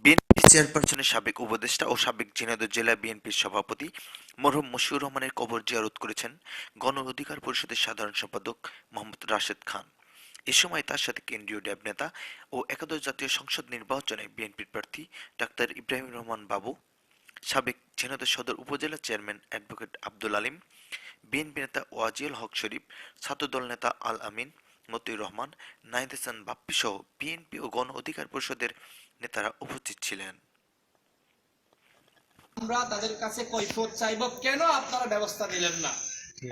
BNP চেয়ারপারসনের সাবেক উপদেষ্টা ও সাবেক ঝিনাইদহ জেলা বিএনপির সভাপতি মরহুম মশিউর রহমানের কবর জিয়ারত করেছেন গণ অধিকার পরিষদের সাধারণ সম্পাদক মোহাম্মদ রাশেদ খান। এ সময় তার সাথে কেন্দ্রীয় ড্যাব নেতা ও একাদশ জাতীয় সংসদ নির্বাচনে বিএনপির প্রার্থী ডাক্তার ইব্রাহিম রহমান বাবু, সাবেক ঝিনাইদহ সদর উপজেলা chairman advocate Abdul Alim, BNP নেতা ওয়াজিউল হক শরীফ, ছাত্রদল নেতা আল আমিন, মতিউর রহমান, নাহিদ হাসান বাপ্পি সহ বিএনপি ও গণ অধিকার পরিষদের নেতারা উপস্থিত ছিলেন। আমরা তাদের কাছে কৈফিয়ত চাইব, কেন আপনারা ব্যবস্থা নিলেন না?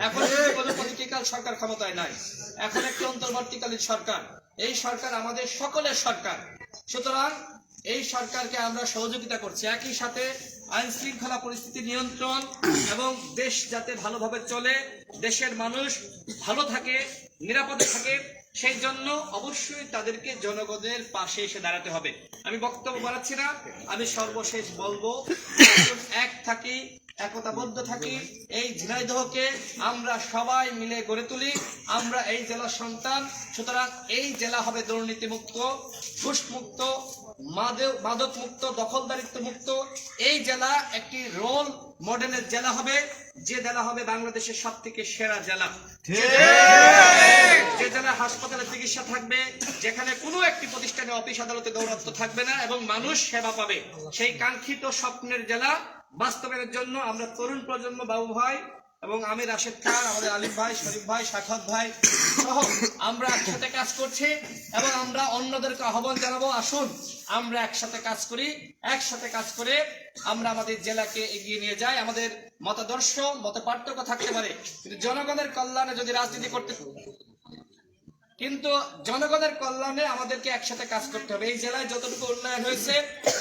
এখন কোনো পলিটিক্যাল সরকার ক্ষমতায় নাই, এখন একটি অন্তর্বর্তীকালীন সরকার। এই সরকার আমাদের সকলের সরকার, সুতরাং এই সরকারকে আমরা সহযোগিতা করছি। একই সাথে আইন শৃঙ্খলা পরিস্থিতি নিয়ন্ত্রণ এবং দেশ যাতে ভালোভাবে চলে, দেশের মানুষ ভালো থাকে, নিরাপদে থাকে, সেই জন্য অবশ্যই তাদেরকে জনগণের পাশে এসে দাঁড়াতে হবে। আমি বক্তব্য বাড়াচ্ছি না, আমি সর্বশেষ বলবো, এক থাকি, একতাবদ্ধ থাকি, এই ঝিনাইদহকে আমরা সবাই মিলে গড়ে তুলি। আমরা এই জেলার সন্তান, সুতরাং এই জেলা হবে দুর্নীতি মুক্ত, ঘুষ মুক্ত, মাদক মুক্ত, দখলদারিত্ব মুক্ত। এই জেলা একটি রোল মডেলের জেলা হবে, যে জেলা হবে বাংলাদেশের সব থেকে সেরা জেলা, যে জেলা হাসপাতালে চিকিৎসা থাকবে, যেখানে কোনো একটি প্রতিষ্ঠানে অফিস আদালতে দৌরাত্ম্য থাকবে না এবং মানুষ সেবা পাবে। সেই কাঙ্ক্ষিত স্বপ্নের জেলা বাস্তবায়নের জন্য আমরা তরুণ প্রজন্ম, বাবু ভাই এবং আমি, রাশেদ খান, আমাদের আলিম ভাই, শরীফ ভাই, সাখাত ভাই সহ আমরা একসাথে কাজ করছি এবং আমরা অন্যদেরকে আহ্বান জানাবো, আসুন আমরা একসাথে কাজ করি। একসাথে কাজ করে আমরা আমাদের জেলাকে এগিয়ে নিয়ে যাই। আমাদের মতাদর্শ, মত পার্থক্য থাকতে পারে, কিন্তু জনগণের কল্যাণে যদি রাজনীতি করতে, কিন্তু জনগণের কল্যাণে আমাদেরকে একসাথে কাজ করতে হবে। এই জেলায় যতটুকু উন্নয়ন হয়েছে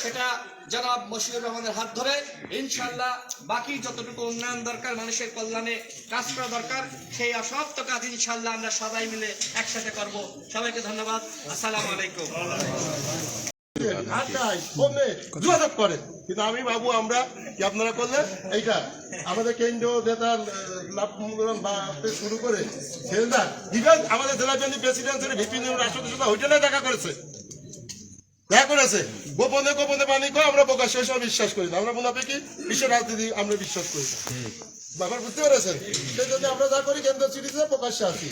সেটা জনাব মশিউর রহমানের হাত ধরে, ইনশাআল্লাহ বাকি যতটুকু উন্নয়ন দরকার, মানুষের কল্যাণে কাজ করা দরকার, সেই অসমাপ্ত কাজ ইনশাআল্লাহ আমরা সবাই মিলে একসাথে করব। সবাইকে ধন্যবাদ। আসসালামু আলাইকুম। যোগাযোগ করেন, কিন্তু আমি বাবু আমরা কি আপনারা করলেন এইটা আমাদের কেন্দ্রীয় নেতার শুরু করে ইভেন আমাদের জেলা প্রেসিডেন্সির ভিপি রাষ্ট্রপতির সাথে হোটেলে দেখা করেছে, গোপনে গোপনে পানি খাওয়া আমরা প্রকাশ্যে সব বিশ্বাস করি না। আমরা মুনাফিকি বিশ্ব রাজনীতি আমরা বিশ্বাস করি না। ব্যাপার বুঝতে পেরেছেন? সেই জন্য আমরা যা করি কেন্দ্র সিরিজে প্রকাশ্যে আছি।